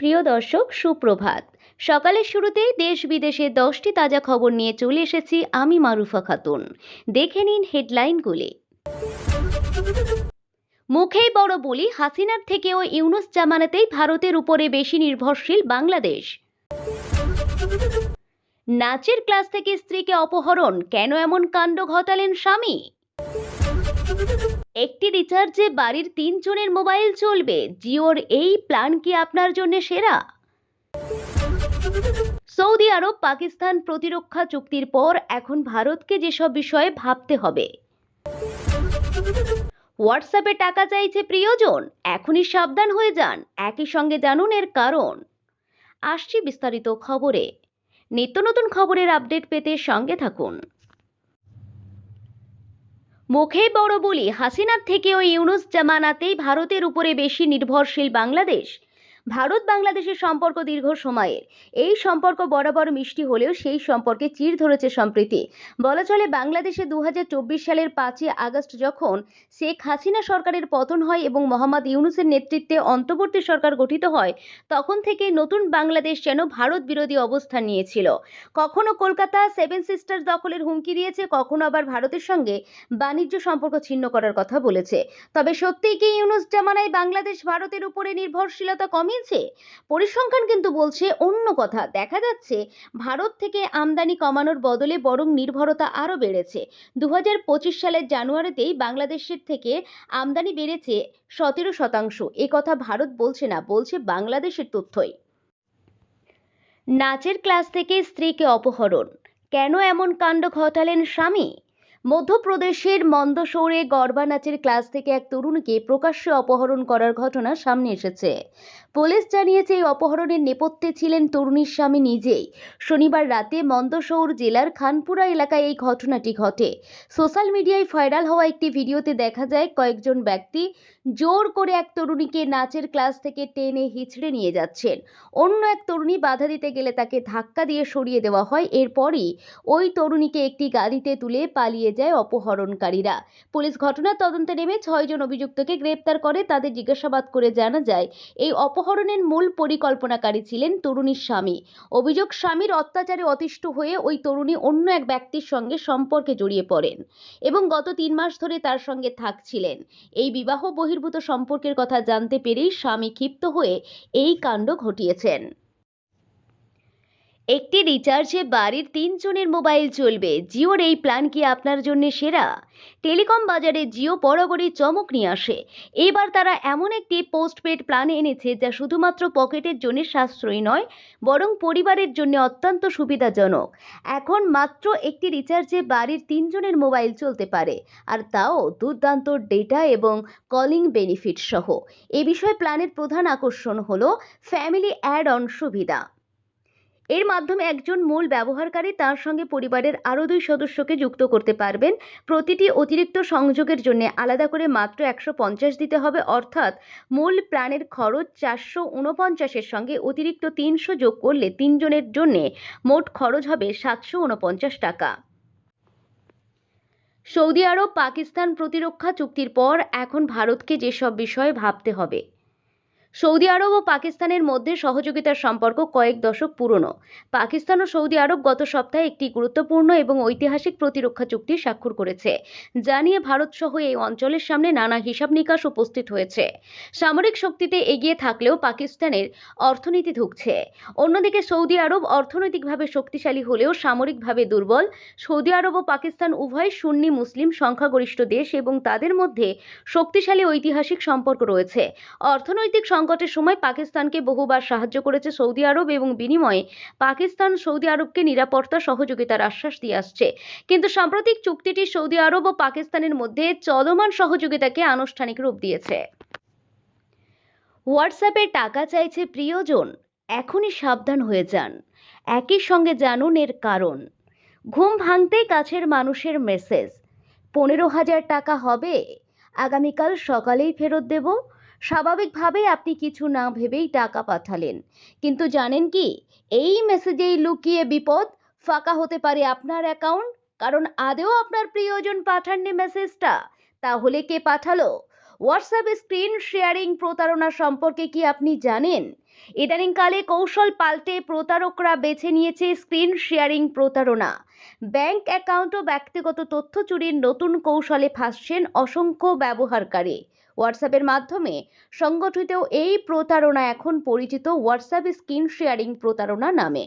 প্রিয় দর্শক, সুপ্রভাত। সকালের শুরুতেই দেশ বিদেশের 10টি তাজা খবর নিয়ে চলে এসেছি আমি মারুফা খাতুন। দেখে নিন হেডলাইনগুলি। মুখেই বড় বলি, হাসিনার থেকেও ইউনূস জামানাতেই ভারতের উপরে বেশি নির্ভরশীল বাংলাদেশ। নাচের ক্লাস থেকে স্ত্রীকে অপহরণ, কেন এমন কাণ্ড ঘটালেন স্বামী? একটি রিচার্জে বাড়ির 3 জনের মোবাইল চলবে, জিওর এই প্ল্যান কি আপনার জন্য সেরা? সৌদি আরব পাকিস্তান প্রতিরক্ষা চুক্তির পর এখন ভারতকে যেসব বিষয়ে ভাবতে হবে। হোয়াটসঅ্যাপে টাকা চাইছে প্রিয়জন, এখনই সাবধান হয়ে যান। একই সঙ্গে জানুন এর কারণ। আসছি বিস্তারিত খবরে। নিত্য নতুন খবরের আপডেট পেতে সঙ্গে থাকুন। মুখেই বড় বলি, হাসিনার থেকেও ইউনূস জামানাতেই ভারতের উপরে বেশি নির্ভরশীল বাংলাদেশ। ভারত বাংলাদেশের সম্পর্ক দীর্ঘ সময়ের। এই সম্পর্ক বরাবর মিষ্টি হলেও সেই সম্পর্কে চির ধরেছে সম্প্রীতি। বলা চলে, বাংলাদেশে 2024 সালের 5ই আগস্ট যখন শেখ হাসিনা সরকারের পতন হয় এবং মোহাম্মদ ইউনূসের নেতৃত্বে অন্তর্বর্তী সরকার গঠিত হয়, তখন থেকেই নতুন বাংলাদেশ যেন ভারত বিরোধী অবস্থান নিয়েছিল। কখনো কলকাতা সেভেন সিস্টার্স দখলের হুমকি দিয়েছে, কখনো আবার ভারতের সঙ্গে বাণিজ্য সম্পর্ক ছিন্ন করার কথা বলেছে। তবে সত্যিই কি ইউনূস জামানায় বাংলাদেশ ভারতের উপরে নির্ভরশীলতা কমিয়েছে? পরিসংখ্যান কিন্তু বলছে অন্য কথা। দেখা যাচ্ছে ভারত থেকে আমদানি কমানোর বদলে বরং নির্ভরতা আরও বেড়েছে। 2025 সালের জানুয়ারিতেই বাংলাদেশের থেকে আমদানি বেড়েছে 17%। এ কথা ভারত বলছে না, বলছে বাংলাদেশের তথ্যই। নাচের ক্লাস থেকে স্ত্রীকে অপহরণ, কেন এমন কাণ্ড ঘটালেন স্বামী? মধ্যপ্রদেশের মন্দসৌরে গরবা নাচের ক্লাস থেকে এক তরুণীকে প্রকাশ্যে অপহরণ করার ঘটনা সামনে এসেছে। পুলিশ জানিয়েছে, এই অপহরণের নেপথ্যে ছিলেন তরুণীর স্বামী নিজেই। শনিবার রাতে মন্দসৌর জেলার খানপুরা এলাকায় এই ঘটনাটি ঘটে। সোশ্যাল মিডিয়ায় ভাইরাল হওয়া একটি ভিডিওতে দেখা যায় কয়েকজন ব্যক্তি জোর করে এক তরুণীকে নাচের ক্লাস থেকে টেনে হিঁচড়ে নিয়ে যাচ্ছেন। অন্য এক তরুণী বাধা দিতে গেলে তাকে ধাক্কা দিয়ে সরিয়ে দেওয়া হয়। এরপরই ওই তরুণীকে একটি গাড়িতে তুলে পালিয়ে যায় অপহরণকারীরা। পুলিশ ঘটনার তদন্তে নেমে 6 জন অভিযুক্তকে গ্রেপ্তার করে। তাদের জিজ্ঞাসাবাদ করে জানা যায়, এই অপহরণের মূল পরিকল্পনাকারী ছিলেন তরুণীর স্বামী। অভিযোগ, স্বামীর অত্যাচারে অতিষ্ঠ হয়ে ওই তরুণী অন্য এক ব্যক্তির সঙ্গে সম্পর্কে জড়িয়ে পড়েন এবং গত 3 মাস ধরে তার সঙ্গে থাকছিলেন। এই বিবাহ বহির্ভূত সম্পর্কের কথা জানতে পেরেই স্বামী ক্ষিপ্ত হয়ে এই কাণ্ড ঘটিয়েছেন। একটি রিচার্জে বাড়ির 3 জনের মোবাইল চলবে, জিওর এই প্ল্যান কি আপনার জন্য সেরা? টেলিকম বাজারে জিও বরাবরই চমক নিয়ে আসে। এবার তারা এমন একটি পোস্টপেড প্ল্যান এনেছে যা শুধুমাত্র পকেটের জন্য সাশ্রয়ী নয়, বরং পরিবারের জন্য অত্যন্ত সুবিধাজনক। এখন মাত্র একটি রিচার্জে বাড়ির 3 জনের মোবাইল চলতে পারে, আর তাও দুর্দান্ত ডেটা এবং কলিং বেনিফিট সহ। এ বিষয়ে প্ল্যানের প্রধান আকর্ষণ হলো ফ্যামিলি অ্যাড অন সুবিধা। এর মাধ্যমে একজন মূল ব্যবহারকারী তার সঙ্গে পরিবারের আরও 2 সদস্যকে যুক্ত করতে পারবেন। প্রতিটি অতিরিক্ত সংযোগের জন্য আলাদা করে মাত্র 150 দিতে হবে, অর্থাৎ মূল প্ল্যানের খরচ 449-এর সঙ্গে অতিরিক্ত 300 যোগ করলে 3 জনের জন্য মোট খরচ হবে 749 টাকা। সৌদি আরব পাকিস্তান প্রতিরক্ষা চুক্তির পর এখন ভারতকে যেসব বিষয়ে ভাবতে হবে। সৌদি আরব ও পাকিস্তানের মধ্যে সহযোগিতার সম্পর্ক কয়েক দশক পুরনো। পাকিস্তান ও সৌদি আরব গত সপ্তাহে একটি গুরুত্বপূর্ণ এবং ঐতিহাসিক প্রতিরক্ষা চুক্তি স্বাক্ষর করেছে, যা নিয়ে ভারত সহ এই অঞ্চলের সামনে নানা হিসাব নিকাশ উপস্থিত হয়েছে। সামরিক শক্তিতে এগিয়ে থাকলেও পাকিস্তানের অর্থনীতি ধুঁকছে। অন্যদিকে সৌদি আরব অর্থনৈতিকভাবে শক্তিশালী হলেও সামরিকভাবে দুর্বল। সৌদি আরব ও পাকিস্তান উভয় সুন্নি মুসলিম সংখ্যাগরিষ্ঠ দেশ এবং তাদের মধ্যে শক্তিশালী ঐতিহাসিক সম্পর্ক রয়েছে। অর্থনৈতিক সংকটের সময় পাকিস্তানকে বহুবার সাহায্য করেছে সৌদি আরব এবং বিনিময়ে পাকিস্তান সৌদি আরবকে নিরাপত্তা সহযোগিতার আশ্বাস দিয়ে আসছে। কিন্তু সাম্প্রতিক চুক্তিটি সৌদি আরব ও পাকিস্তানের মধ্যে চলমান সহযোগিতাকে আনুষ্ঠানিক রূপ দিয়েছে। হোয়াটসঅ্যাপে টাকা চাইছে প্রিয়জন, এখনই সাবধান হয়ে যান। একই সঙ্গে জানুন এর কারণ। ঘুম ভাঙতেই কাছের মানুষের মেসেজ, 15,000 টাকা হবে, আগামীকাল সকালেই ফেরত দেব। স্বাভাবিকভাবেই আপনি কিছু না ভেবেই টাকা পাঠালেন, কিন্তু জানেন কি, এই মেসেজেই লুকিয়ে বিপদ। ফাঁকা হতে পারে আপনার অ্যাকাউন্ট, কারণ আদেও আপনার প্রিয়জন পাঠাননি মেসেজটা। তাহলে কে পাঠালো? হোয়াটসঅ্যাপে স্ক্রিন শেয়ারিং প্রতারণা সম্পর্কে কি আপনি জানেন? ইদানিংকালে কৌশল পাল্টে প্রতারকরা বেছে নিয়েছে স্ক্রিন শেয়ারিং প্রতারণা। ব্যাংক অ্যাকাউন্ট ও ব্যক্তিগত তথ্য চুরির নতুন কৌশলে ফাঁসছেন অসংখ্য ব্যবহারকারী। হোয়াটসঅ্যাপের মাধ্যমে সংগঠিত এই প্রতারণা এখন পরিচিত হোয়াটসঅ্যাপ স্ক্রিন শেয়ারিং প্রতারণা নামে।